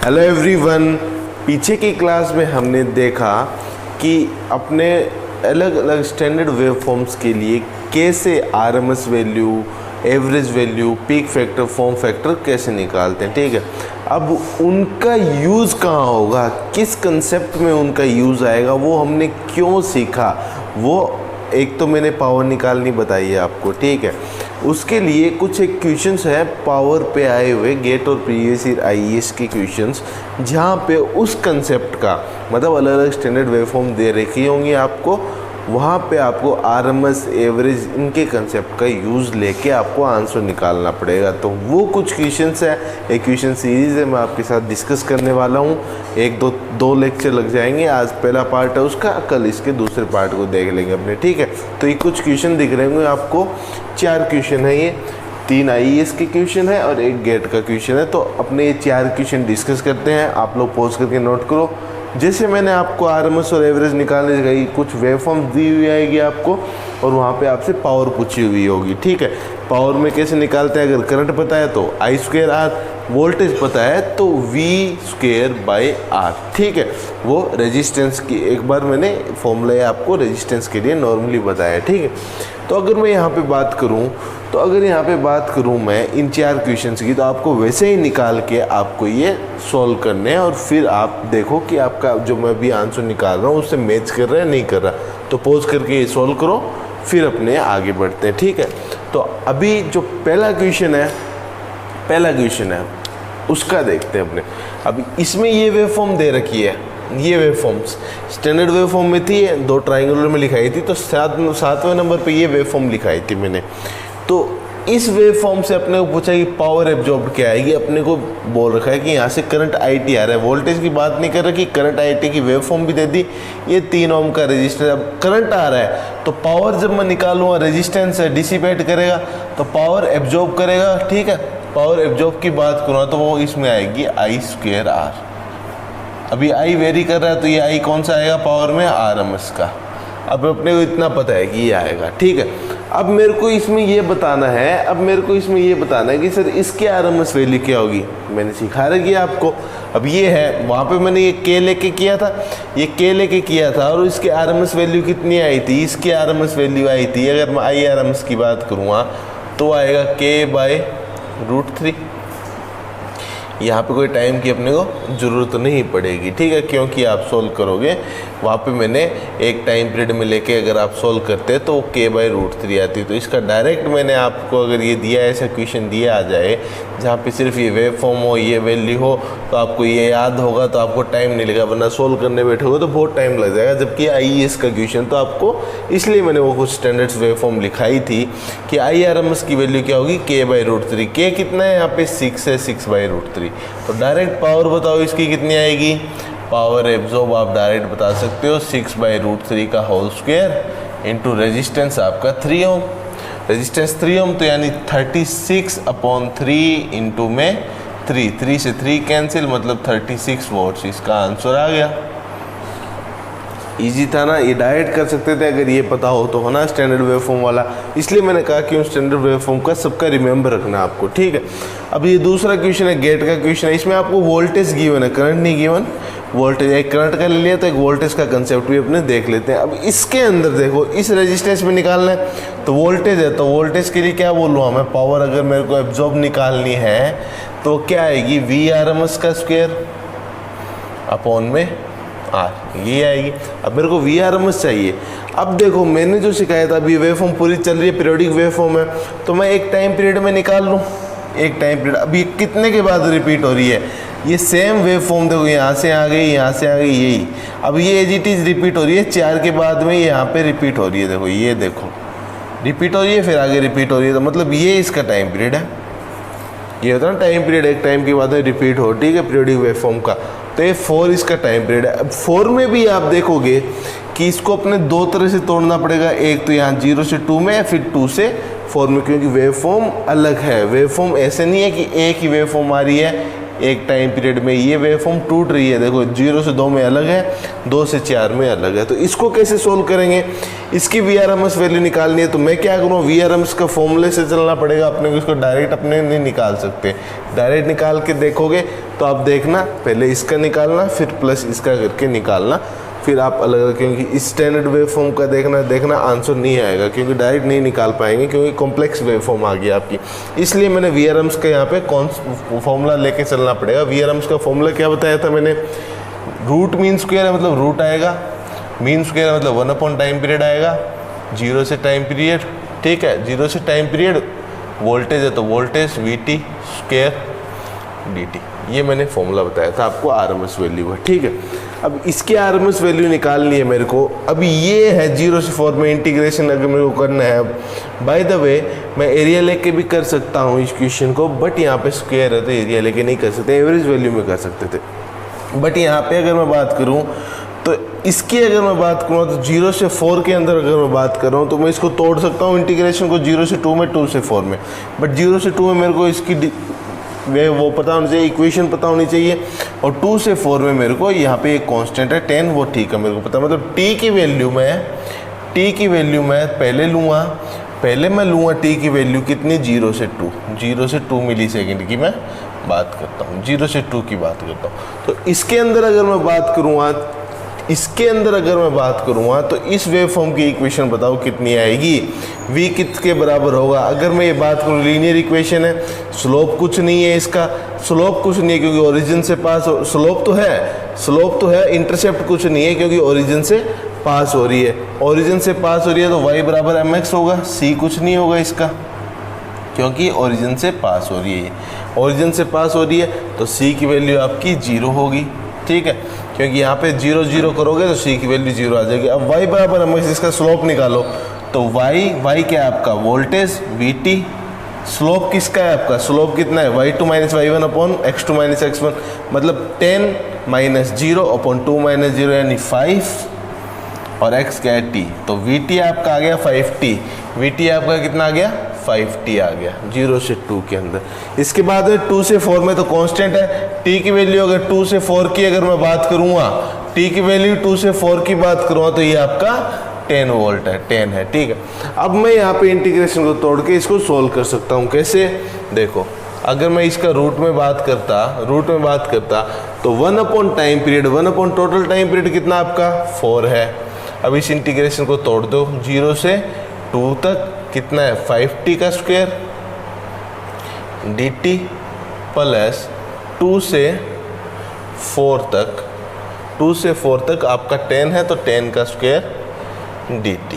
Hello everyone. पीछे की class में हमने देखा कि अपने अलग अलग स्टैंडर्ड वेव फॉर्म्स के लिए कैसे RMS value, average value, peak factor, form factor कैसे निकालते हैं। ठीक है, अब उनका यूज़ कहाँ होगा, किस कंसेप्ट में उनका यूज़ आएगा, वो हमने क्यों सीखा, वो एक तो मैंने पावर निकालनी बताई है आपको। ठीक है, उसके लिए कुछ एक क्वेश्चंस है पावर पे आए हुए गेट और प्रीवियस ईयर आईएएस के क्वेश्चंस, जहाँ पे उस कंसेप्ट का मतलब अलग अलग स्टैंडर्ड वेवफॉर्म दे रखी होंगी आपको, वहाँ पे आपको आरएमएस, एवरेज, इनके कंसेप्ट का यूज़ लेके आपको आंसर निकालना पड़ेगा। तो वो कुछ क्वेश्चंस है, एक क्वेश्चन सीरीज़ है, मैं आपके साथ डिस्कस करने वाला हूँ। एक दो लेक्चर लग जाएंगे। आज पहला पार्ट है उसका, कल इसके दूसरे पार्ट को देख लेंगे अपने। ठीक है, तो ये कुछ क्वेश्चन दिख रहे होंगे आपको, 4 क्वेश्चन है, ये 3 आईएएस के क्वेश्चन है और 1 गेट का क्वेश्चन है। तो अपने ये 4 क्वेश्चन डिस्कस करते हैं, आप लोग पॉज करके नोट करो। जैसे मैंने आपको आरएमएस और एवरेज निकालने गई, कुछ वेवफॉर्म दी हुई आएगी आपको और वहाँ पे आपसे पावर पूछी हुई होगी। ठीक है, पावर में कैसे निकालते हैं, अगर करंट पता है तो I²R, वोल्टेज पता है तो V²/R। ठीक है, वो रेजिस्टेंस की एक बार मैंने फॉर्मूला आपको रेजिस्टेंस के लिए नॉर्मली बताया। ठीक है, तो अगर मैं यहाँ पे बात करूँ मैं इन 4 क्वेश्चंस की, तो आपको वैसे ही निकाल के आपको ये सॉल्व करने हैं और फिर आप देखो कि आपका जो मैं भी आंसर निकाल रहा हूँ उससे मैच कर रहा है नहीं कर रहा। तो पॉज करके ये सॉल्व करो, फिर अपने आगे बढ़ते हैं। ठीक है, तो अभी जो पहला क्वेश्चन है उसका देखते हैं अपने। अभी इसमें ये वेवफॉर्म दे रखी है, ये वेवफॉर्म्स स्टैंडर्ड वेवफॉर्म में थी, 2 ट्रायंगुलर में लिखाई थी, तो 7वें नंबर पे ये वेवफॉर्म लिखाई थी मैंने। तो इस वेवफॉर्म से अपने को पूछा कि पावर एब्जॉर्ब क्या आएगी। अपने को बोल रखा है कि यहाँ से करंट IT आ रहा है, वोल्टेज की बात नहीं कर रहा कि करंट IT की वेवफॉर्म भी दे दी। ये 3 ओम का रेजिस्टेंस, अब करंट आ रहा है तो पावर जब मैं निकालूंगा रेजिस्टेंस है डिसिपेट करेगा तो पावर एब्जॉर्ब करेगा। ठीक है, पावर एब्जॉर्ब की बात करूँ तो वो इसमें आएगी I²R। अभी I वेरी कर रहा है तो ये I कौन सा आएगा पावर में, आरएमएस का। अब अपने को इतना पता है कि ये आएगा। ठीक है, अब मेरे को इसमें ये बताना है कि सर इसके आरएमएस वैल्यू क्या होगी। मैंने सिखा रखी है आपको। अब ये है, वहाँ पे मैंने ये K लेके किया था, और इसके आरएमएस वैल्यू कितनी आई थी, इसकी आरएमएस वैल्यू आई थी, अगर मैं IRMS की बात करूँगा तो आएगा K/√3। यहाँ पे कोई टाइम की अपने को ज़रूरत नहीं पड़ेगी। ठीक है, क्योंकि आप सोल्व करोगे, वहाँ पे मैंने एक टाइम पीरियड में लेके अगर आप सोल्व करते हैं तो वो K/√3 आती। तो इसका डायरेक्ट मैंने आपको अगर ये दिया, ऐसा क्वेश्चन दिया आ जाए जहाँ पे सिर्फ ये वेव फॉर्म हो, ये वैल्यू हो, तो आपको ये याद होगा तो आपको टाइम नहीं लगेगा, वरना सोल्व करने बैठोगे तो बहुत टाइम लग जाएगा। जबकि IES का क्वेश्चन तो आपको, इसलिए मैंने वो कुछ स्टैंडर्ड्स वेव फॉर्म लिखाई थी कि IRMS की वैल्यू क्या होगी, K/√3। K कितना है यहाँ पे, 6 है, 6/√3। तो डायरेक्ट पावर बताओ इसकी कितनी आएगी, पावर एब्जॉर्ब आप डायरेक्ट बता सकते हो 6/√3 का होल स्क्वायर इंटू रेजिस्टेंस आपका 3 ओम। रेजिस्टेंस 3 ओम तो यानी 36/3 इंटू में 3 से 3 कैंसिल, मतलब 36 वॉट्स। इसका आंसर आ गया। इजी था ना, ये डायरेक्ट कर सकते थे अगर ये पता हो तो, है ना, स्टैंडर्ड वेवफॉर्म वाला। इसलिए मैंने कहा कि उन स्टैंडर्ड वेवफॉर्म का सबका रिमेंबर रखना आपको। ठीक है, अब ये दूसरा क्वेश्चन है, गेट का क्वेश्चन है। इसमें आपको वोल्टेज गिवन है, करंट नहीं गिवन, वोल्टेज। एक करंट का ले लिया तो एक वोल्टेज का कंसेप्ट भी अपने देख लेते हैं। अब इसके अंदर देखो, इस रेजिस्टेंस में निकालना है तो वोल्टेज है, तो वोल्टेज के लिए क्या बोलूँ मैं, पावर अगर मेरे को एब्जॉर्ब निकालनी है तो क्या आएगी, VRMS का स्क्वायर अपॉन में R, ये आएगी। अब मेरे को VRMS चाहिए। अब देखो मैंने जो सिखाया था, अभी वेवफॉर्म पूरी चल रही है, पीरियोडिक वेवफॉर्म है, तो मैं एक टाइम पीरियड में निकाल लूँ, एक टाइम पीरियड। अभी कितने के बाद रिपीट हो रही है, ये सेम वेवफॉर्म देखो, यहाँ से आ गई, यहाँ से आ गई, यही। अब ये एज इट इज़ रिपीट हो रही है, 4 के बाद में यहाँ पे रिपीट हो रही है। देखो ये देखो रिपीट हो रही है, फिर आगे रिपीट हो रही है, तो मतलब ये इसका टाइम पीरियड है। ये होता है ना टाइम पीरियड, एक टाइम के बाद में रिपीट हो। ठीक है, पीरियोडिक वेवफॉर्म का, तो ये 4 इसका टाइम पीरियड है। अब 4 में भी आप देखोगे कि इसको अपने 2 तरह से तोड़ना पड़ेगा, एक तो यहाँ 0 से 2 में, फिर 2 से 4 में, क्योंकि वेवफॉर्म अलग है। वेवफॉर्म ऐसे नहीं है कि एक ही वेवफॉर्म आ रही है, एक टाइम पीरियड में ये वेवफॉर्म टूट रही है, देखो 0 से 2 में अलग है, 2 से 4 में अलग है। तो इसको कैसे सोल्व करेंगे, इसकी VRMS वैल्यू निकालनी है। तो मैं क्या करूँ, VRMS का फॉर्मूले से चलना पड़ेगा अपने को, इसको डायरेक्ट अपने नहीं निकाल सकते। डायरेक्ट निकाल के देखोगे तो आप देखना, पहले इसका निकालना फिर प्लस इसका करके निकालना, फिर आप अलग, क्योंकि स्टैंडर्ड वेवफॉर्म का देखना आंसर नहीं आएगा, क्योंकि डायरेक्ट नहीं निकाल पाएंगे, क्योंकि कॉम्प्लेक्स वेवफॉर्म आ गई आपकी। इसलिए मैंने VRMS का यहाँ पे कौन फॉर्मूला लेके चलना पड़ेगा। VRMS का फॉर्मूला क्या बताया था मैंने, रूट मीन स्क्वायर है मतलब रूट आएगा, मीन स्क्वायर है मतलब 1 टाइम पीरियड आएगा, 0 से टाइम पीरियड, ठीक है, 0 से टाइम पीरियड, वोल्टेज है तो वोल्टेज VT स्क्वायर DT, ये मैंने फॉर्मूला बताया था आपको, RMS वैल्यू है, ठीक है। अब इसकी RMS वैल्यू निकालनी है मेरे को। अभी ये है 0 से 4 में इंटीग्रेशन अगर मेरे को करना है। बाय द वे मैं एरिया लेके भी कर सकता हूँ इस क्वेश्चन को, बट यहाँ पे स्क्वायर है तो एरिया लेके नहीं कर सकते, एवरेज वैल्यू में कर सकते थे। बट यहाँ पे अगर मैं बात करूँ तो इसकी अगर मैं बात करूँ तो 0 से 4 के अंदर अगर मैं बात कर रहा हूँ तो मैं इसको तोड़ सकता हूँ इंटीग्रेशन को 0 से 2 में, 2 से 4 में। बट 0 से 2 में मेरे को इसकी वो पता होनी चाहिए, इक्वेशन पता होनी चाहिए, और 2 से 4 में मेरे को यहाँ पे एक कांस्टेंट है 10, वो ठीक है मेरे को पता, मतलब t की वैल्यू मैं पहले लूँगा, मैं लूँगा t की वैल्यू कितनी, 0 से 2 मिली सेकेंड की मैं बात करता हूँ, 0 से 2 की बात करता हूँ। तो इसके अंदर अगर मैं बात करूँगा तो इस वेवफॉर्म की इक्वेशन बताओ कितनी आएगी, v किसके बराबर होगा। अगर मैं ये बात करूँ लीनियर इक्वेशन है, स्लोप कुछ नहीं है, इसका स्लोप कुछ नहीं है क्योंकि ओरिजिन से पास, स्लोप तो है, इंटरसेप्ट कुछ नहीं है क्योंकि ओरिजिन से पास हो रही है, तो y बराबर mx होगा, c कुछ नहीं होगा इसका क्योंकि ओरिजिन से पास हो रही है, तो c की वैल्यू आपकी 0 होगी, ठीक है, क्योंकि यहाँ पे 0 0 करोगे तो c की वैल्यू 0 आ जाएगी। अब y बराबर mx, इसका स्लोप निकालो, तो y क्या है आपका, वोल्टेज VT, स्लोप किसका है आपका, स्लोप कितना है, y2 minus y1 upon x2 minus x1, मतलब 10 माइनस 0 अपॉन 2 माइनस 0 यानी 5, और x क्या है t, तो VT आपका आ गया 5t, VT आपका कितना आ गया 5t आ गया 0 से 2 के अंदर। इसके बाद 2 से 4 में तो कांस्टेंट है, t की वैल्यू अगर 2 से 4 की अगर मैं बात करूँगा, t की वैल्यू 2 से 4 की बात करूँगा तो ये आपका 10 वोल्ट है, 10 है, ठीक है। अब मैं यहाँ पे इंटीग्रेशन को तोड़ के इसको सोल्व कर सकता हूँ, कैसे, देखो अगर मैं इसका रूट में बात करता तो 1 time period, 1 total time period कितना आपका 4 है। अब इस इंटीग्रेशन को तोड़ दो, 0 से 2 तक कितना है 5t का स्क्वायर dt प्लस 2 से 4 तक आपका 10 है तो 10 का स्क्वायर dt,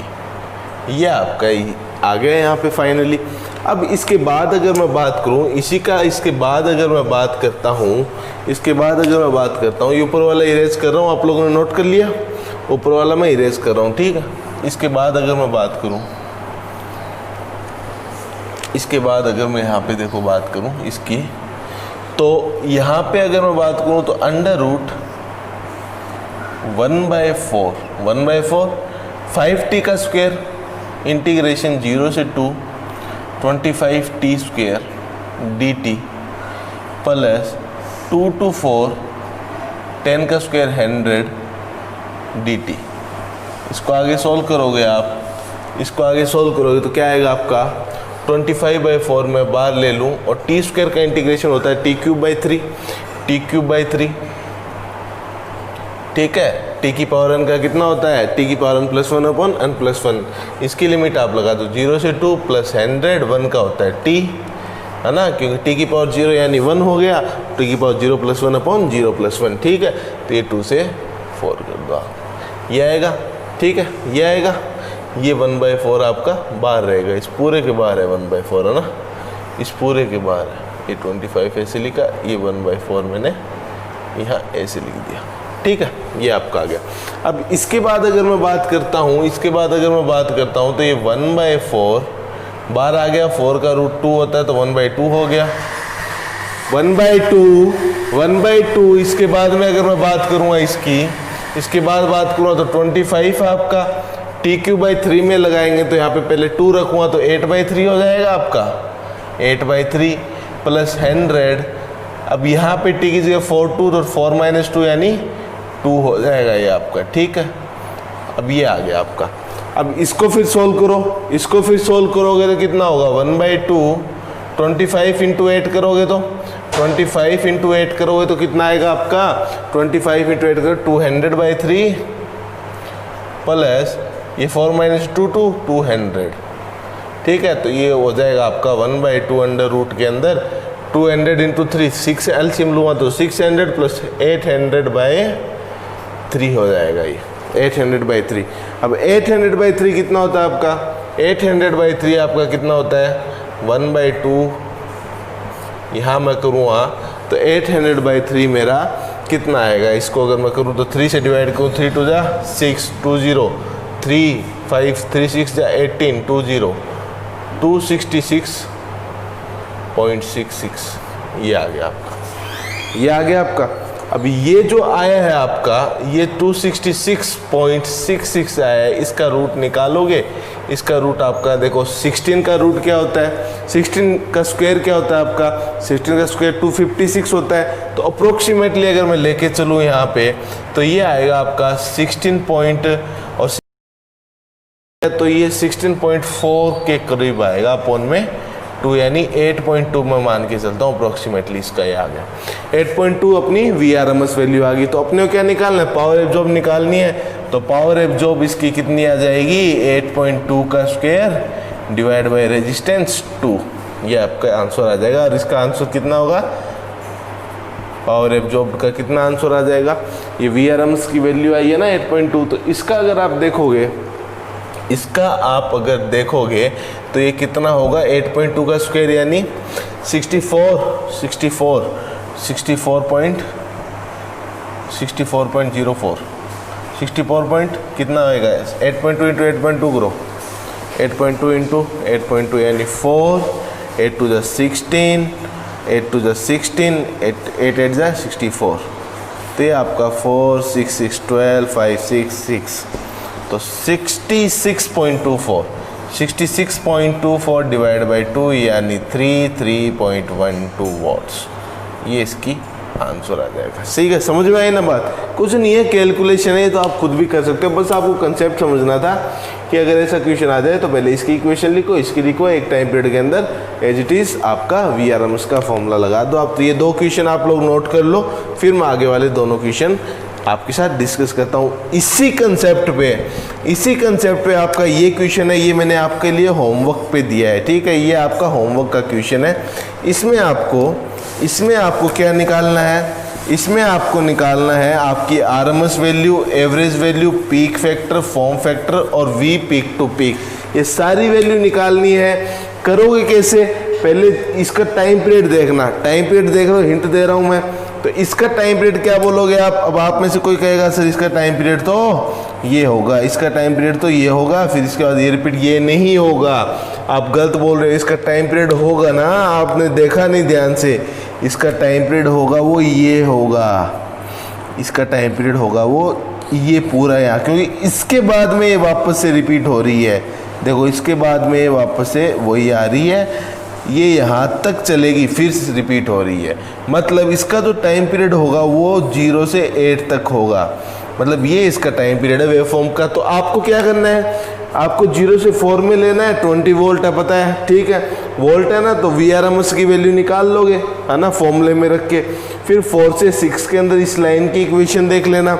ये आपका आ गया यहाँ पे फाइनली। अब इसके बाद अगर मैं बात करूँ इसके बाद अगर मैं बात करता हूँ, ये ऊपर वाला इरेज कर रहा हूँ, आप लोगों ने नोट कर लिया, ऊपर वाला मैं इरेज कर रहा हूँ, ठीक है। इसके बाद अगर मैं बात करूँ, यहाँ पे देखो बात करूँ इसकी, तो यहाँ पे अगर मैं बात करूँ तो अंडर रूट 1/4 5t का स्क्वायर इंटीग्रेशन 0 से 2 25t square dt plus 2 to 4 10 का स्क्वायर 100 dt। इसको आगे सोल्व करोगे तो क्या आएगा आपका 25/4 में बाहर ले लूँ और टी स्क्वायर का इंटीग्रेशन होता है t³ by 3, ठीक है। t की पावर n का कितना होता है, t की power n plus 1 upon n plus 1, इसकी लिमिट आप लगा दो 0 से 2 प्लस 100, 1 का होता है t, है ना, क्योंकि t की पावर 0 यानी 1 हो गया, t की पावर 0 प्लस 1 अपॉन 0 प्लस 1, ठीक है। तो ये 2 से 4 कर दो, ये आएगा, ठीक है, ये आएगा, ये 1/4 आपका बाहर रहेगा, इस पूरे के बाहर है 1/4, है ना, इस पूरे के बाहर है, ये 25 ऐसे लिखा, ये 1/4 मैंने यहाँ ऐसे लिख दिया, ठीक है, ये आपका आ गया। अब इसके बाद अगर मैं बात करता हूँ तो ये 1/4 बाहर आ गया, 4 का रूट 2 होता है तो 1/2 हो गया, 1/2। इसके बाद में अगर मैं बात करूँगा इसके बाद बात करूँगा तो 25 आपका t³ में लगाएंगे तो यहाँ पे पहले 2 रखूँगा तो 8/3 हो जाएगा आपका, 8/3 प्लस 100 अब यहाँ पे t की जगह 4 2 तो 4 माइनस 2 यानी 2 हो जाएगा ये आपका, ठीक है। अब ये आ गया आपका। अब इसको फिर सोल्व करो, इसको फिर सोल्व करोगे तो कितना होगा 1/2, 25 इंटू 8 करोगे तो 25 इंटू 8 करोगे तो कितना आएगा आपका 25 इंटू 8 करो 200/3 प्लस ये 4 माइनस 2 200, ठीक है। तो ये हो जाएगा आपका 1/2 अंडर रूट के अंदर 200 इंटू 3 6 एलसीएम लूँगा तो 600 प्लस 800/3 हो जाएगा ये 800/3। अब 800/3 कितना होता है आपका 800/3 आपका कितना होता है 1/2, यहाँ मैं करूँगा तो 800/3 मेरा कितना आएगा, इसको अगर मैं करूँ तो 3 से डिवाइड करूँ 3 2 जा 6 2 0 3 5 3 6 जा 18 2 0 266.66 ये आ गया आपका, ये आ गया आपका। अब ये जो आया है आपका ये 266.66 आया है, इसका रूट निकालोगे, इसका रूट आपका देखो 16 का रूट क्या होता है, 16 का स्क्वायर क्या होता है आपका 16 का स्क्वायर 256 होता है। तो अप्रोक्सीमेटली अगर मैं लेके चलूँ यहाँ पे तो ये आएगा आपका 16 पॉइंट और तो ये 16.4 के करीब आएगा अपॉन में 2 यानी 8.2 मैं मान के चलता हूँ अप्रोक्सीमेटली, इसका ये आ गया 8.2 अपनी VRMS वैल्यू आ गई। तो अपने को क्या निकालना है, पावर एब्जॉर्ब निकालनी है। तो पावर एब्जॉर्ब इसकी कितनी आ जाएगी 8.2 का स्क्वायर डिवाइड बाय रेजिस्टेंस 2, ये आपका आंसर आ जाएगा। और इसका आंसर कितना होगा, पावर एब्जॉर्ब का कितना आंसर आ जाएगा, ये VRMS की वैल्यू आई है ना 8.2। तो इसका अगर आप देखोगे, इसका आप अगर देखोगे तो ये कितना होगा 8.2 का स्क्वायर यानी 64.04 64 पॉइंट कितना आएगा 8.2 इंटू 8.2 करो 8.2 इंटू 8.2 यानी 4 8 टू 16 8 टू 16 8 8 जा 64। तो ये आपका 4 6 6 12 5 6 6 तो 66.24 डिवाइड बाई 2 यानी 3.12 वॉट्स, ये इसकी आंसर आ जाएगा। सही है, समझ में आई ना बात, कुछ नहीं है, कैलकुलेशन है तो आप खुद भी कर सकते हो। बस आपको कंसेप्ट समझना था कि अगर ऐसा क्वेश्चन आ जाए तो पहले इसकी इक्वेशन लिखो, इसकी लिखो, एक टाइम पीरियड के अंदर एज इट इज़ आपका VRMS का फॉर्मूला लगा दो आप। तो ये 2 क्वेश्चन आप लोग नोट कर लो, फिर मैं आगे वाले दोनों क्वेश्चन आपके साथ डिस्कस करता हूँ इसी कंसेप्ट पे आपका ये क्वेश्चन है, ये मैंने आपके लिए होमवर्क पे दिया है, ठीक है। ये आपका होमवर्क का क्वेश्चन है। इसमें आपको क्या निकालना है, इसमें आपको निकालना है आपकी RMS value, average value, peak factor, form factor और V पीक टू पीक, ये सारी वैल्यू निकालनी है। करोगे कैसे, पहले इसका टाइम पीरियड देखना, टाइम पीरियड देख रहे हो, हिंट दे रहा हूँ मैं। तो इसका टाइम पीरियड क्या बोलोगे आप, अब आप में से कोई कहेगा सर इसका टाइम पीरियड तो ये होगा, इसका टाइम पीरियड तो ये होगा, फिर इसके बाद ये रिपीट, ये नहीं होगा, आप गलत बोल रहे हो। इसका टाइम पीरियड होगा ना, आपने देखा नहीं ध्यान से, इसका टाइम पीरियड होगा वो ये होगा, इसका टाइम पीरियड होगा वो ये पूरा यहाँ, क्योंकि इसके बाद में ये वापस से रिपीट हो रही है। देखो इसके बाद में ये वापस से वही आ रही है, ये यहाँ तक चलेगी, फिर रिपीट हो रही है। मतलब इसका जो टाइम पीरियड होगा वो 0 से 8 तक होगा, मतलब ये इसका टाइम पीरियड है वेवफॉर्म का। तो आपको क्या करना है, आपको 0 से 4 में लेना है, 20 वोल्ट है पता है, ठीक है, वोल्ट है ना, तो VRMS की वैल्यू निकाल लोगे, है ना, फॉर्मूले में रख के। फिर 4 से 6 के अंदर इस लाइन की इक्वेशन देख लेना,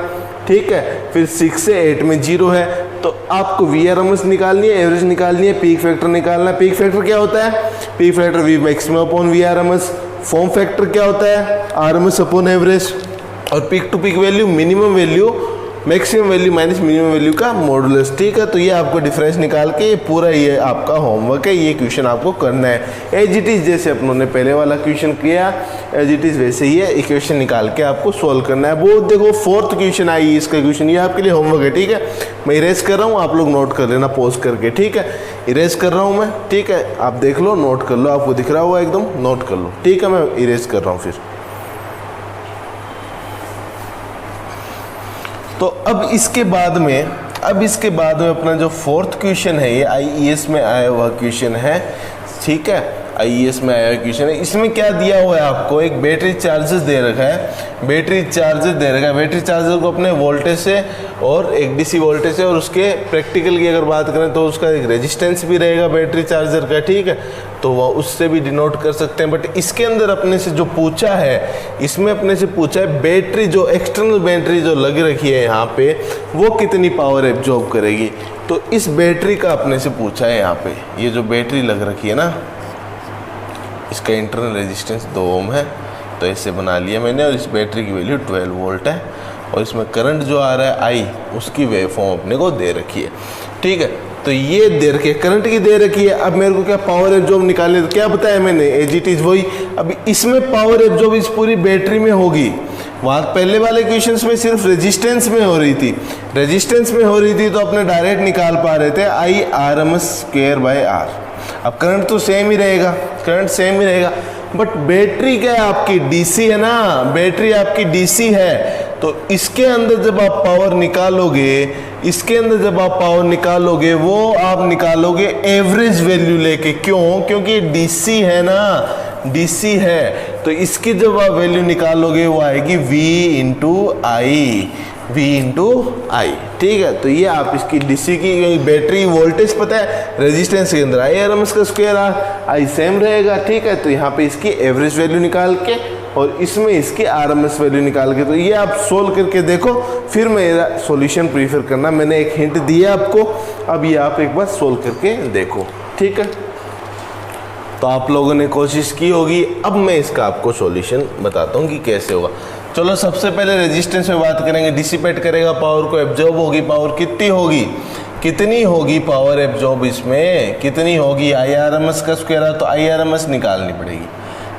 ठीक है। फिर 6 से 8 में 0 है, तो आपको VRMS निकालनी है, एवरेज निकालनी है, पीक फैक्टर निकालना है। पीक फैक्टर क्या होता है, peak factor V maximum upon VRMS। Form factor क्या होता है, RMS अपॉन एवरेज। और peak to peak value minimum value maximum value minus minimum value का मॉडुलस, ठीक है। तो ये आपको डिफरेंस निकाल के ये पूरा ये आपका होमवर्क है, ये क्वेश्चन आपको करना है एज इट इज़, जैसे अपनों ने पहले वाला क्वेश्चन किया एज इट इज़ वैसे ही है, इक्वेशन निकाल के आपको सोल्व करना है। वो देखो 4th क्वेश्चन आई इसका क्वेश्चन, ये आपके लिए होमवर्क है, ठीक है। मैं इरेज कर रहा हूँ, आप लोग नोट कर लेना पॉज करके, ठीक है। इरेज कर रहा हूँ मैं, ठीक है, आप देख लो, नोट कर लो, आपको दिख रहा होगा एकदम, नोट कर लो, ठीक है। मैं इरेज कर रहा हूँ फिर। तो अब इसके बाद में अपना जो 4th क्वेश्चन है, ये IES में आया हुआ क्वेश्चन है, ठीक है। आईएएस में आया क्वेश्चन है। इसमें क्या दिया हुआ है आपको, एक बैटरी चार्जेस दे रखा है, बैटरी चार्जेस दे रखा है, बैटरी चार्जर को अपने वोल्टेज से और एक डीसी वोल्टेज से, और उसके प्रैक्टिकल की अगर बात करें तो उसका एक रेजिस्टेंस भी रहेगा बैटरी चार्जर का, ठीक है, तो वह उससे भी डिनोट कर सकते हैं। बट इसके अंदर अपने से जो पूछा है, इसमें अपने से पूछा है बैटरी, जो एक्सटर्नल बैटरी जो लग रखी है यहाँ पे, वो कितनी पावर एब्जॉर्ब करेगी। तो इस बैटरी का अपने से पूछा है यहाँ पे, ये जो बैटरी लग रखी है ना, इसका इंटरनल रेजिस्टेंस 2 ओम है, तो ऐसे बना लिया मैंने, और इस बैटरी की वैल्यू 12 वोल्ट है, और इसमें करंट जो आ रहा है आई, उसकी वेव फॉर्म अपने को दे रखी है, ठीक है। तो ये दे रखी है, करंट की दे रखी है। अब मेरे को क्या पावर एब्जॉर्ब निकालने, तो क्या बताया मैंने, एज इट इज वही। अब इसमें पावर एब्जॉर्ब इस पूरी बैटरी में होगी, वहाँ पहले वाले क्वेश्चंस में सिर्फ रेजिस्टेंस में हो रही थी, रेजिस्टेंस में हो रही थी तो अपने डायरेक्ट निकाल पा रहे थे आई RMS²/R। अब करंट तो सेम ही रहेगा, करंट सेम ही रहेगा, बट बैटरी क्या है आपकी, डीसी है ना, बैटरी आपकी डीसी है, तो इसके अंदर जब आप पावर निकालोगे, इसके अंदर जब आप पावर निकालोगे, वो आप निकालोगे एवरेज वैल्यू लेके। क्यों? क्योंकि डीसी है ना, डीसी है, तो इसकी जब आप वैल्यू निकालोगे वो आएगी V/I, ठीक है। तो ये आप इसकी डीसी की बैटरी वोल्टेज पता है, रेजिस्टेंस के अंदर I/RMS²/R, आई सेम रहेगा, ठीक है। तो यहाँ पे इसकी एवरेज वैल्यू निकाल के और इसमें इसकी RMS वैल्यू निकाल के, तो ये आप सोल्व करके देखो, फिर मेरा सॉल्यूशन प्रीफर करना। मैंने एक हिंट दिया आपको, अब ये आप एक बार सोल्व करके देखो, ठीक है। तो आप लोगों ने कोशिश की होगी, अब मैं इसका आपको सॉल्यूशन बताता हूँ कि कैसे होगा। चलो सबसे पहले रेजिस्टेंस में बात करेंगे, डिसिपेट करेगा पावर को, एब्जॉर्ब होगी पावर, कितनी होगी, कितनी होगी पावर एब्जॉर्ब, इसमें कितनी होगी, I/RMS², तो I/RMS निकालनी पड़ेगी।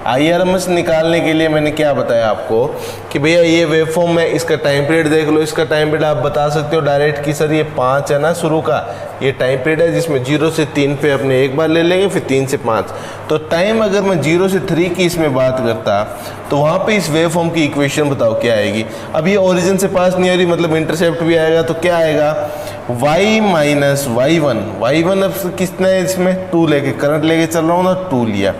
I/RMS निकालने के लिए मैंने क्या बताया आपको कि भैया ये वेवफॉर्म है, इसका टाइम पीरियड देख लो, इसका टाइम पीरियड आप बता सकते हो डायरेक्ट कि सर ये 5 है ना शुरू का, ये टाइम पीरियड है जिसमें 0 से 3 पे अपने एक बार ले लेंगे, फिर 3 से 5। तो टाइम अगर मैं 0 से 3 की इसमें बात करता, तो वहाँ पे इस वेवफॉर्म की इक्वेशन बताओ क्या आएगी। अब ये ओरिजिन से पास नहीं हो रही, मतलब इंटरसेप्ट भी आएगा, तो क्या आएगा, y-y1 अब कितना है इसमें, 2 लेके, करंट लेके चल रहा हूँ ना, 2 लिया,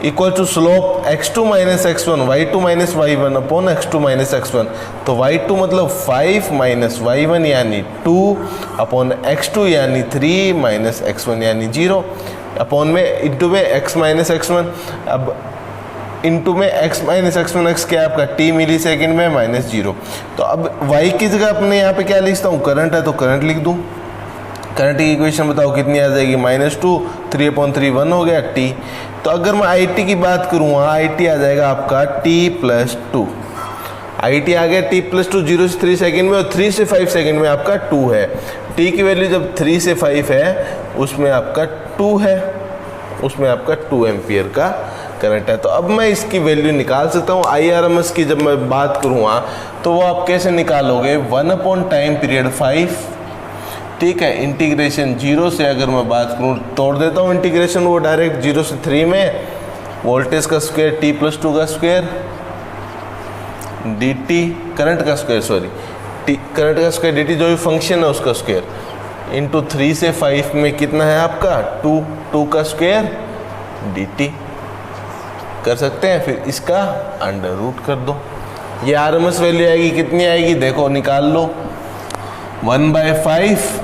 equal to slope x2 - x1, y2 - y1 upon x2 - x1। तो y2 मतलब 5 - y1 यानी 2 अपॉन x2 यानी 3 - x1 यानी 0 अपॉन में इंटू में x - x1। अब इंटू में x - x1, x क्या आपका t मिली सेकेंड में -0। तो अब y की जगह अपने यहाँ पे क्या लिखता हूँ, करंट है तो करंट लिख दूँ। करंट की इक्वेशन बताओ कितनी आ जाएगी, -2, 3/3 1 हो गया t। तो अगर मैं IT की बात करूँ, IT आ जाएगा आपका t+2, IT आ गया t+2, 0 से 3 सेकेंड में, और 3 से 5 सेकेंड में आपका 2 है। t की वैल्यू जब 3 से 5 है, उसमें आपका 2 है, उसमें आपका 2 एम्पियर का करंट है। तो अब मैं इसकी वैल्यू निकाल सकता हूँ। I/RMS की जब मैं बात करूँ तो वो आप कैसे निकालोगे, 1 टाइम पीरियड 5, ठीक है। इंटीग्रेशन 0 से अगर मैं बात करूँ, तोड़ देता हूँ इंटीग्रेशन, वो डायरेक्ट 0 से 3 में वोल्टेज का स्क्वायर t+2 का स्क्वायर dt, करंट का स्क्वायर, सॉरी करंट का स्क्वायर dt जो भी फंक्शन है उसका स्क्वायर, इंटू 3 से 5 में कितना है आपका 2 का स्क्वायर dt कर सकते हैं। फिर इसका अंडर रूट कर दो, ये RMS वैल्यू आएगी, कितनी आएगी देखो, निकाल लो, 1/5।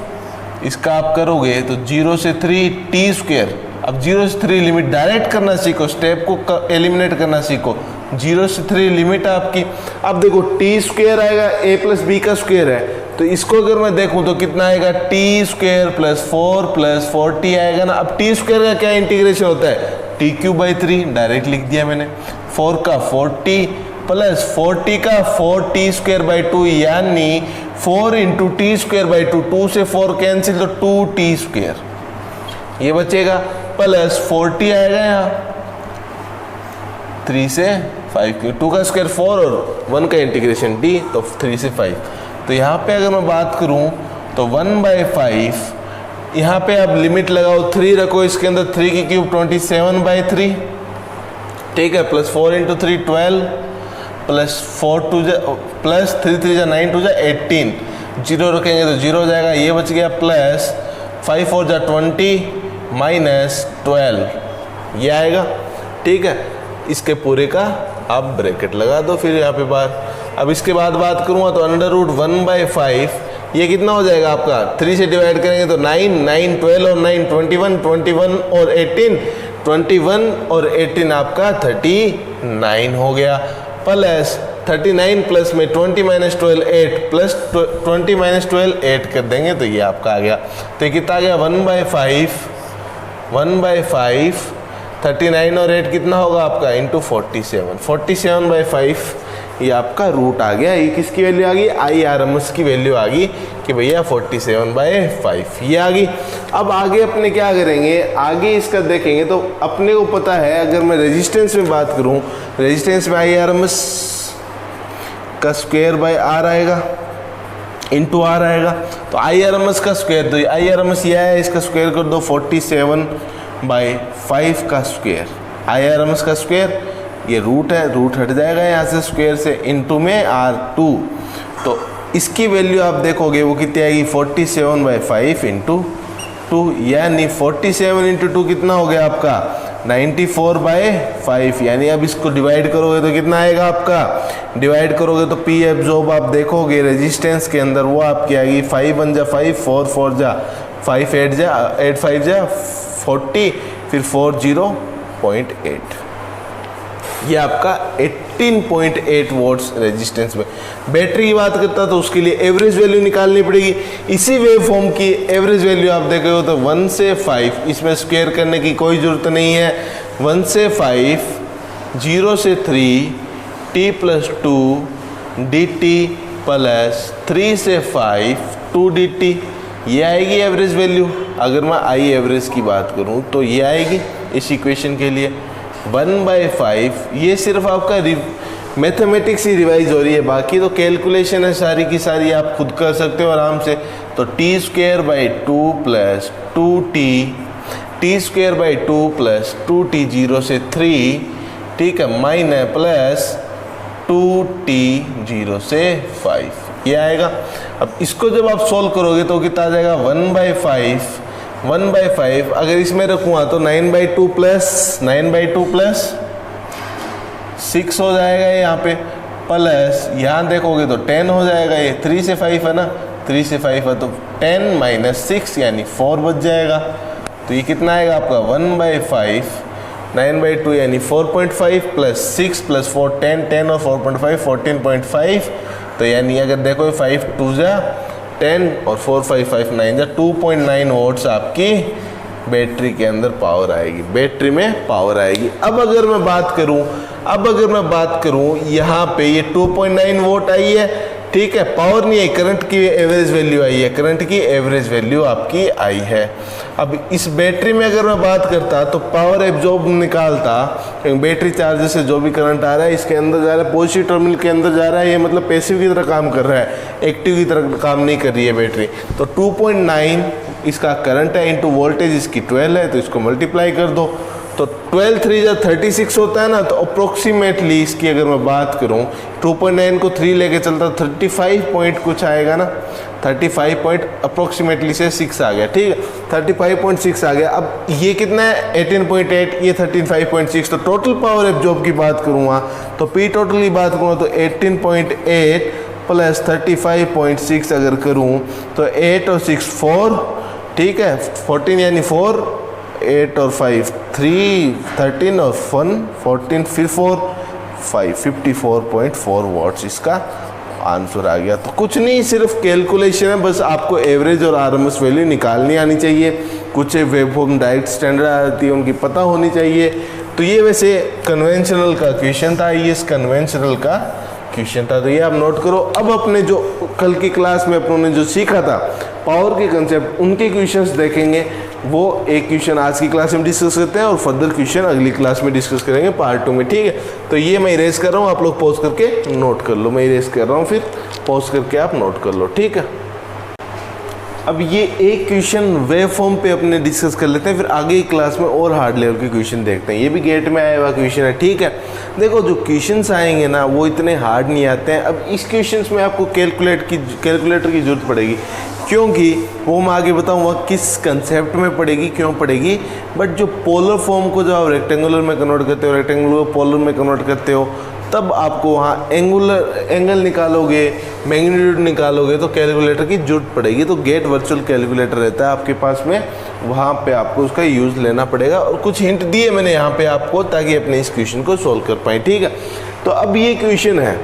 इसका आप करोगे तो 0 से 3 t²। अब 0 से 3 लिमिट डायरेक्ट करना सीखो, स्टेप को एलिमिनेट करना सीखो। 0 से 3 लिमिट आपकी, अब देखो t² आएगा, a+b का स्क्वायर है, तो इसको अगर मैं देखूं तो कितना आएगा, t² + 4t आएगा ना। अब t² का क्या इंटीग्रेशन होता है, t³ 3 डायरेक्ट लिख दिया मैंने, 4 का 4t प्लस 4t का 4t²/2 यानी 4 × t²/2, 2 से 4 कैंसिल तो 2t², ये बचेगा, प्लस 4t आएगा यहाँ 3 से 5, 2 का स्क्वायर 4 और 1 का इंटीग्रेशन d, तो 3 से 5। तो यहाँ पे अगर मैं बात करूँ तो 1/5, यहाँ पे आप लिमिट लगाओ, 3 रखो, इसके अंदर 3 की क्यूब 27/3, ठीक है, प्लस 4 × 3 12, प्लस 4 2 प्लस 3 3 9 2 18, 0 रखेंगे तो 0 हो जाएगा, ये बच गया, प्लस 5 4 20 -12, ये आएगा, ठीक है। इसके पूरे का आप ब्रैकेट लगा दो फिर यहाँ पे बाहर। अब इसके बाद बात करूँगा तो √1/5 ये कितना हो जाएगा आपका, 3 से डिवाइड करेंगे तो 9, 9, 12 और 9 21, 21 और 18, 21 और 18 आपका 39 हो गया, प्लस 39 प्लस में 20 - 12 8 प्लस 20 - 12 8 कर देंगे तो ये आपका आ गया। तो ये कितना आ गया 1/5, 39 और 8 कितना होगा आपका इंटू 47, 47/5 ये आपका रूट आ गया। ये किसकी वैल्यू आ गई, IRMS की वैल्यू आ गई कि भैया 47/5 ये आ गई। अब आगे अपने क्या करेंगे, आगे इसका देखेंगे तो अपने को पता है, अगर मैं रेजिस्टेंस में बात करूं, रेजिस्टेंस में IRMS का स्क्वायर बाय R आएगा, इंटू R आएगा। तो IRMS का स्क्वायर, तो IRMS ये है, इसका स्क्वायर कर दो 47/5 का स्क्वायर। IRMS का स्क्वायर ये रूट है, रूट हट जाएगा यहाँ से स्क्वायर से, इंटू में R2। तो इसकी वैल्यू आप देखोगे वो कितनी आएगी 47/5 इंटू 2, यानी 47 इंटू 2 कितना हो गया आपका 94/5। यानी अब इसको डिवाइड करोगे तो कितना आएगा आपका, डिवाइड करोगे तो P एब्जॉर्ब आप देखोगे रेजिस्टेंस के अंदर वो आपकी आएगी 5 1 जा 5, 4 4 जा 5, 8 जा 8 5 जा 40, फिर 40.8। ये आपका 18.8 वोल्ट्स रेजिस्टेंस में। बैटरी की बात करता तो उसके लिए एवरेज वैल्यू निकालनी पड़ेगी। इसी वेव फॉर्म की एवरेज वैल्यू आप देखे हो तो 1 से 5, इसमें स्क्वायर करने की कोई ज़रूरत नहीं है। 1 से 5, 0 से 3, t + 2 dt प्लस 3 से 5 2 dt, ये आएगी एवरेज वैल्यू। अगर मैं आई एवरेज की बात करूं तो ये आएगी इस इक्वेशन के लिए 1/5। ये सिर्फ आपका मैथमेटिक्स ही रिवाइज हो रही है, बाकी तो कैलकुलेशन है सारी की सारी, आप खुद कर सकते हो आराम से। तो t² plus 2t, t² plus 2t 0 से 3, ठीक है, माइनस प्लस 2t 0 से 5 ये आएगा। अब इसको जब आप सॉल्व करोगे तो कितना आ जाएगा 1/5 अगर इसमें रखूँगा तो 9/2 प्लस 6 हो जाएगा यहाँ पे, प्लस यहाँ देखोगे तो 10 हो जाएगा। ये 3 से 5 है ना, 3 से 5 है तो 10 - 6 यानी 4 बच जाएगा। तो ये कितना आएगा आपका 1/5, 9/2 यानी 4.5 प्लस 6 प्लस 4 10 और 4.5 14.5। तो यानी अगर देखो 5 2 जा 10 और 4 5 5 9 जा 2.9 वोल्ट्स आपकी बैटरी के अंदर पावर आएगी, बैटरी में पावर आएगी। अब अगर मैं बात करूं यहाँ पे ये 2.9 वोल्ट आई है, ठीक है, पावर नहीं आई, करंट की एवरेज वैल्यू आई है, करंट की एवरेज वैल्यू आपकी आई है। अब इस बैटरी में अगर मैं बात करता तो पावर एब्जॉर्ब निकालता, बैटरी चार्जर से जो भी करंट आ रहा है इसके अंदर जा रहा है, पॉजिटिव टर्मिनल के अंदर जा रहा है, ये मतलब पैसिव की तरह काम कर रहा है, एक्टिव की तरह काम नहीं कर रही है बैटरी। तो 2.9 इसका करंट है, इंटू वोल्टेज इसकी 12 है, तो इसको मल्टीप्लाई कर दो तो 12 3 जा 36 होता है ना। तो अप्रोक्सीमेटली इसकी अगर मैं बात करूं 2.9 को 3 लेके चलता 35 पॉइंट कुछ आएगा ना, 35 पॉइंट अप्रोक्सीमेटली से 6 आ गया, ठीक है, 35.6 आ गया। अब ये कितना है 18.8, ये 35.6। तो टोटल पावर एब्जॉर्ब की बात करूँगा तो P टोटल की बात करूँगा तो 18.8 प्लस 35.6 अगर करूँ तो 8 और 6 4, ठीक है, 14 यानी 4, 8 और 5 3, 13 और 1 14, फिर 4 5 54.4 वॉट्स इसका आंसर आ गया। तो कुछ नहीं, सिर्फ कैलकुलेशन है, बस आपको एवरेज और आरएमएस वैल्यू निकालनी आनी चाहिए। कुछ वेवफॉर्म डायरेक्ट स्टैंडर्ड आती है उनकी पता होनी चाहिए। तो ये वैसे कन्वेंशनल का क्वेश्चन था, ये कन्वेंशनल का क्वेश्चन था, तो ये आप नोट करो। अब अपने जो कल की क्लास में अपनों ने जो सीखा था पावर के कंसेप्ट, उनके क्वेश्चंस देखेंगे। वो एक क्वेश्चन आज की क्लास में डिस्कस करते हैं और फर्दर क्वेश्चन अगली क्लास में डिस्कस करेंगे पार्ट 2 में, ठीक है। तो ये मैं इरेज कर रहा हूँ, आप लोग पॉज करके नोट कर लो। मैं इरेज कर रहा हूँ, फिर पॉज करके आप नोट कर लो, ठीक है। अब ये एक क्वेश्चन वेव फॉर्म पे अपने डिस्कस कर लेते हैं, फिर आगे की क्लास में और हार्ड लेवल के क्वेश्चन देखते हैं। ये भी गेट में आया हुआ क्वेश्चन है, ठीक है। देखो जो क्वेश्चंस आएंगे ना वो इतने हार्ड नहीं आते हैं। अब इस क्वेश्चंस में आपको कैलकुलेटर की जरूरत पड़ेगी। क्योंकि वो मैं आगे बताऊँगा किस कंसेप्ट में पड़ेगी, क्यों पड़ेगी। बट जो पोलर फॉर्म को जब आप रेक्टेंगुलर में कन्वर्ट करते हो, रेक्टेंगुलर को पोलर में कन्वर्ट करते हो, तब आपको वहाँ एंगल निकालोगे, मैग्नीट्यूड निकालोगे तो कैलकुलेटर की जरूरत पड़ेगी। तो गेट वर्चुअल कैलकुलेटर रहता है आपके पास में, वहाँ पे आपको उसका यूज़ लेना पड़ेगा। और कुछ हिंट दिए मैंने यहाँ पे आपको ताकि अपने इस क्वेश्चन को सोल्व कर पाएँ, ठीक है। तो अब ये क्वेश्चन है,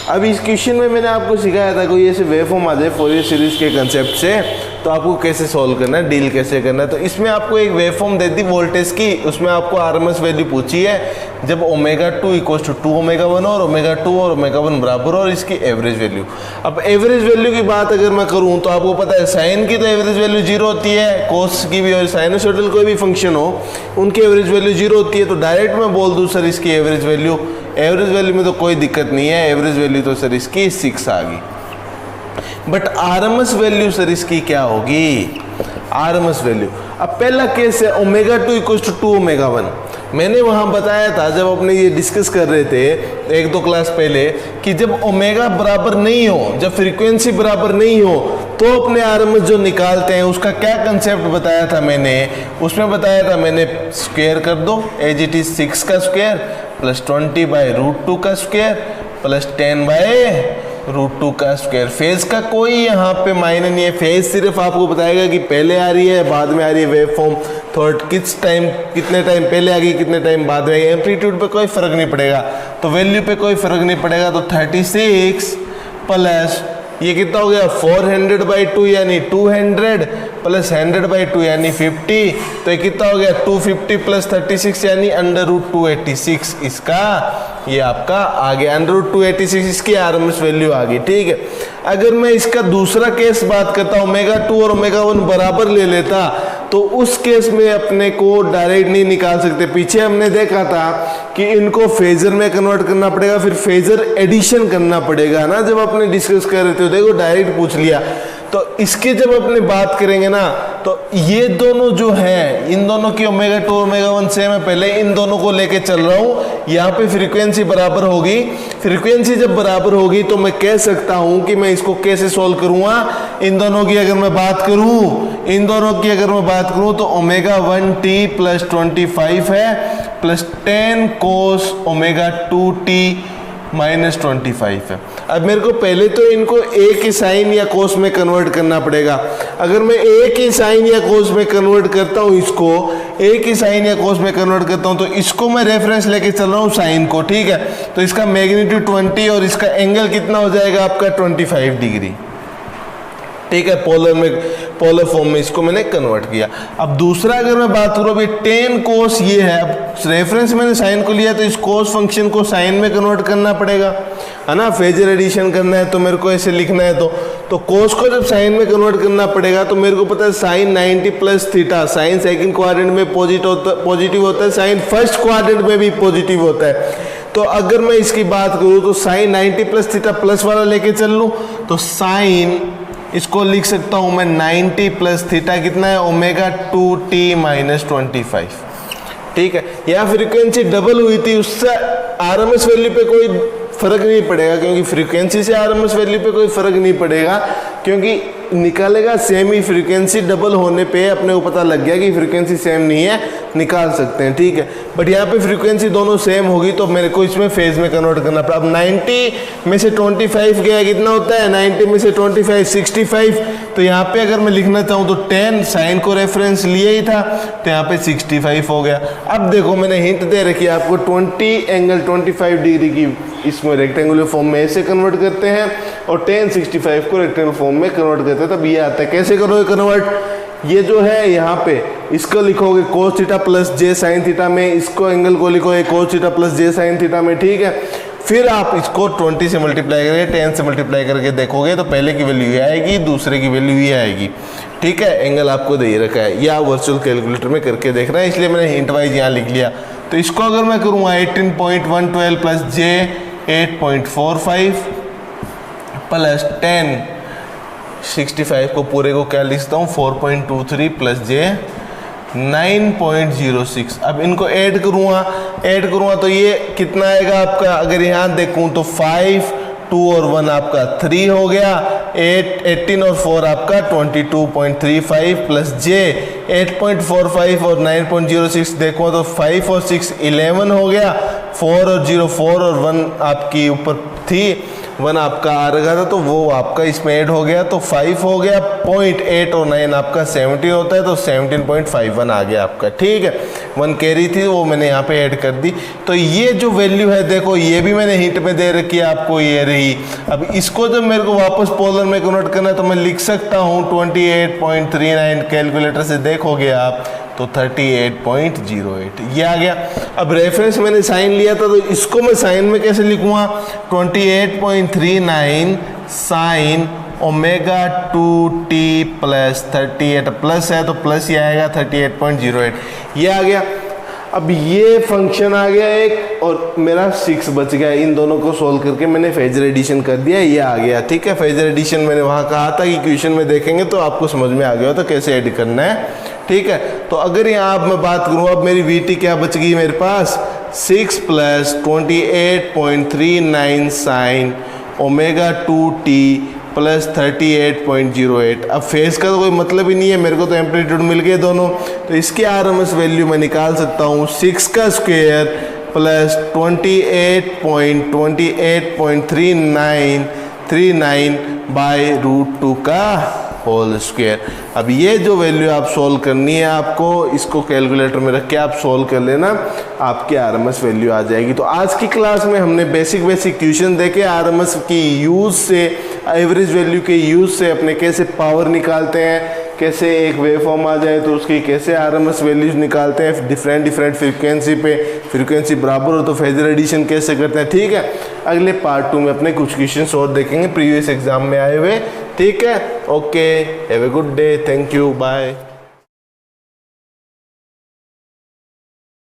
अब इस क्वेश्चन में मैंने आपको सिखाया था कोई ऐसे वेवफॉर्म आ जाए फोरियर सीरीज के कंसेप्ट से, तो आपको कैसे सॉल्व करना है, डील कैसे करना है। तो इसमें आपको एक वेवफॉर्म दे दी वोल्टेज की, उसमें आपको आरएमएस वैल्यू पूछी है जब ω2 = 2ω1 और ω2 और ω1 बराबर और इसकी एवरेज वैल्यू। अब एवरेज वैल्यू की बात अगर मैं करूं तो आपको पता है साइन की तो एवरेज वैल्यू 0 होती है, कोस की भी और साइनसोइडल कोई भी फंक्शन हो उनकी एवरेज वैल्यू 0 होती है। तो डायरेक्ट मैं बोल दूं सर इसकी एवरेज वैल्यू में तो कोई दिक्कत नहीं है, एवरेज वैल्यू तो सर इसकी 6 आ गई। बट आरएमएस वैल्यू सर इसकी क्या होगी, आरएमएस वैल्यू। अब पहला केस है ω2 = 2ω1। मैंने वहाँ बताया था जब अपने ये डिस्कस कर रहे थे 1-2 क्लास पहले कि जब ओमेगा बराबर नहीं हो, जब फ्रीक्वेंसी बराबर नहीं हो तो अपने आरएमएस जो निकालते हैं उसका क्या कंसेप्ट बताया था मैंने, उसमें बताया था मैंने स्क्वायर कर दो एज इट इज 6 का स्क्वायर प्लस 20/√2 का स्क्वायर प्लस 10/√2 का स्क्वायर। फेज का कोई यहाँ पे मायने नहीं है, फेज सिर्फ आपको बताएगा कि पहले आ रही है बाद में आ रही है वेव फॉर्म, थोड़ा कितने टाइम पहले आ गई कितने टाइम बाद में आ गई। एम्पलीट्यूड पे कोई फर्क नहीं पड़ेगा, तो वैल्यू पे कोई फर्क नहीं पड़ेगा। तो 36 प्लस ये कितना हो गया 400/2 यानी 200 प्लस 100/2 यानी 50, तो ये कितना हो गया 250 प्लस 36 यानी √286। इसका ये आपका आ गया √286, इसकी आरएमएस वैल्यू आ गई, ठीक है। अगर मैं इसका दूसरा केस बात करता हूँ ω2 और ω1 बराबर ले लेता तो उस केस में अपने को डायरेक्ट नहीं निकाल सकते। पीछे हमने देखा था कि इनको फेजर में कन्वर्ट करना पड़ेगा, फिर फेजर एडिशन करना पड़ेगा ना, जब अपने डिस्कस कर रहे थे। देखो डायरेक्ट पूछ लिया, तो इसके जब अपने बात करेंगे ना तो ये दोनों जो है इन दोनों की ω2 और ω1 सेम है, पहले इन दोनों को लेके चल रहा हूँ। यहाँ पे फ्रीक्वेंसी बराबर होगी, फ्रीक्वेंसी जब बराबर होगी तो मैं कह सकता हूँ कि मैं इसको कैसे सॉल्व करूँगा। इन दोनों की अगर मैं बात करूँ तो ω1t + 25 है प्लस 10 cos ω2t - 25 है। अब मेरे को पहले तो इनको एक ही साइन या कोस में कन्वर्ट करना पड़ेगा। अगर मैं एक ही साइन या कोस में कन्वर्ट करता हूँ, इसको एक ही साइन या कोस में कन्वर्ट करता हूँ तो इसको मैं रेफरेंस लेके चल रहा हूँ साइन को, ठीक है। तो इसका मैग्नीट्यूड 20 और इसका एंगल कितना हो जाएगा आपका 25 डिग्री, ठीक है। पोलर फॉर्म में इसको मैंने कन्वर्ट किया। अब दूसरा अगर मैं बात करूँ अभी 10 कोस ये है, अब रेफरेंस मैंने साइन को लिया तो इस कोस फंक्शन को साइन में कन्वर्ट करना पड़ेगा, है ना। फेजर एडिशन करना है तो मेरे को ऐसे लिखना है, तो कोस को जब साइन में कन्वर्ट करना पड़ेगा तो मेरे को पता है sine 90 + theta, sine second quadrant में पॉजिटिव होता है, साइन फर्स्ट क्वाड्रेंट में भी पॉजिटिव होता है। तो अगर मैं इसकी बात करूँ तो साइन 90 + थीटा प्लस वाला लेके चल लूँ तो साइन इसको लिख सकता हूं मैं 90 + थीटा कितना है ω2t - 25, ठीक है। यहाँ फ्रीक्वेंसी डबल हुई थी, उससे आरएमएस वैल्यू पे कोई फर्क नहीं पड़ेगा, क्योंकि फ्रीक्वेंसी से आरएमएस वैल्यू पे कोई फर्क नहीं पड़ेगा, क्योंकि निकालेगा सेम ही। फ्रीक्वेंसी डबल होने पे अपने को पता लग गया कि फ्रीक्वेंसी सेम नहीं है, निकाल सकते हैं, ठीक है। बट यहाँ पे फ्रीक्वेंसी दोनों सेम होगी तो मेरे को इसमें फेज में कन्वर्ट करना पड़ा। अब 90 में से 25 गया कितना होता है, 90 में से 25 65। तो यहाँ पे अगर मैं लिखना चाहूँ तो 10 साइन को रेफरेंस लिए ही था तो यहाँ पे 65 हो गया। अब देखो मैंने हिंट दे रखी है आपको, 20 एंगल 25 डिग्री की इसमें रेक्टेंगुलर फॉर्म में ऐसे कन्वर्ट करते हैं और 10 65 को रेक्टेंगुलर फॉर्म में कन्वर्ट करते हैं। तब ये आता है, कैसे करोगे कन्वर्ट, ये जो है यहाँ पे इसको लिखोगे cos theta plus j sin theta में, इसको एंगल को लिखोगे cos theta plus j sin theta में, ठीक है। फिर आप इसको 20 से मल्टीप्लाई करके 10 से मल्टीप्लाई करके देखोगे तो पहले की वैल्यू ये आएगी, दूसरे की वैल्यू ये आएगी, ठीक है। एंगल आपको दे रखा है, ये आप वर्चुअल कैलकुलेटर में करके देखना है, इसलिए मैंने हिंट वाइज यहाँ लिख लिया। तो इसको अगर मैं करूँगा 18.112 प्लस j 8.45 प्लस 10 65 को पूरे को क्या लिखता हूँ 4.23 प्लस j 9.06। अब इनको ऐड करूँगा तो ये कितना आएगा आपका, अगर यहाँ देखूँ तो 5 2 और 1 आपका 3 हो गया, 8 18 और 4 आपका 22.35 प्लस जे 8.45 और 9.06 देखो तो 5 और 6 11 हो गया, 4 और 0 4 और 1 आपकी ऊपर थी, 1 आपका आ रहा था तो वो आपका इसमें ऐड हो गया तो 5 हो गया, 0.8 और 9 आपका 17 होता है तो 17.51 आ गया आपका। ठीक है, 1 कैरी थी वो मैंने यहाँ पे ऐड कर दी। तो ये जो वैल्यू है देखो ये भी मैंने हिंट में दे रखी है आपको, ये रही। अब इसको जब मेरे को वापस पोलर में कन्वर्ट करना है तो मैं लिख सकता हूँ 28.39, कैलकुलेटर से देखोगे आप तो 38.08 ये आ गया। अब रेफरेंस मैंने साइन लिया था तो इसको मैं साइन में कैसे लिखूँगा, 28.39 sine omega 2t plus 38 plus है तो प्लस ये आएगा 38.08 ये आ गया। अब ये फंक्शन आ गया एक और मेरा 6 बच गया, इन दोनों को सोल्व करके मैंने फेजर एडिशन कर दिया, ये आ गया। ठीक है, फेजर एडिशन मैंने वहाँ कहा था कि क्वेश्चन में देखेंगे तो आपको समझ में आ गया हो तो कैसे ऐड करना है। ठीक है, तो अगर यहाँ अब मैं बात करूँ, अब मेरी VT क्या बच गई मेरे पास, 6 plus 28.39 sine omega 2t plus 38.08। अब फेज का तो कोई मतलब ही नहीं है, मेरे को तो एम्पलीट्यूड मिल गए दोनों, तो इसकी RMS वैल्यू मैं निकाल सकता हूँ 6 का स्क्वायर प्लस 28.39 बाय √2 का होल स्क्वायर। अब ये जो वैल्यू आप सोल्व करनी है आपको, इसको कैलकुलेटर में रख के आप सोल्व कर लेना, आपकी RMS वैल्यू आ जाएगी। तो आज की क्लास में हमने बेसिक क्वेश्चन देखे, RMS की यूज़ से, एवरेज वैल्यू के यूज़ से अपने कैसे पावर निकालते हैं, कैसे एक वेव फॉर्म आ जाए तो उसकी कैसे RMS वैल्यूज निकालते हैं डिफरेंट फ्रीक्वेंसी पे, फ्रीक्वेंसी बराबर हो तो फेजर एडिशन कैसे करते हैं। ठीक है, अगले पार्ट 2 में अपने कुछ क्वेश्चंस और देखेंगे प्रीवियस एग्जाम में आए हुए। ठीक है, okay, have a good day, thank you, bye.